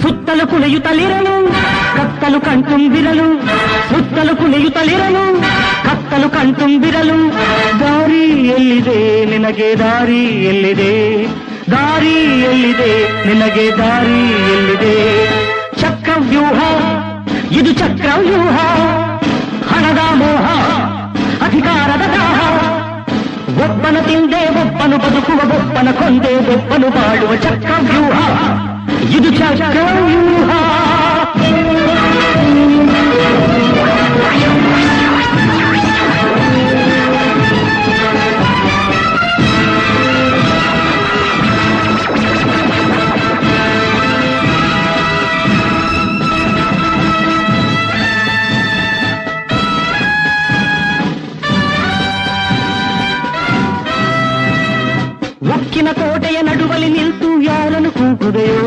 ಸುತ್ತಲು ಕುಣಿಯುತ್ತಲಿರಲು ಕತ್ತಲು ಕಣ್ತುಂಬಿರಲು, ಸುತ್ತಲು ಕುಣಿಯುತ್ತಲಿರಲು ಕತ್ತಲು ಕಣ್ತುಂಬಿರಲು. ದಾರಿ ಎಲ್ಲಿದೆ ನಿನಗೆ, ದಾರಿ ಎಲ್ಲಿದೆ, ದಾರಿ ಎಲ್ಲಿದೆ ನಿನಗೆ, ದಾರಿ ಎಲ್ಲಿದೆ. ಚಕ್ರವ್ಯೂಹ ಇದು ಚಕ್ರವ್ಯೂಹ, ಹಣದ ಮೋಹ ಅಧಿಕಾರದ ದಾಹ. ಒಬ್ಬನ ತಿಂದೆ ಒಬ್ಬನು ಬದುಕುವ, ಒಬ್ಬನ ಕೊಂದೆ ಒಬ್ಬನು ಬಾಳುವ ಚಕ್ರವ್ಯೂಹ ಇದು ಚಕ್ರವ್ಯೂಹ. ಉಕ್ಕಿನ ಕೋಟೆಯ ನಡುವಲ್ಲಿ ನಿಲ್ತು ಯಾರನ್ನು ಕೂಗುದೆಯೋ,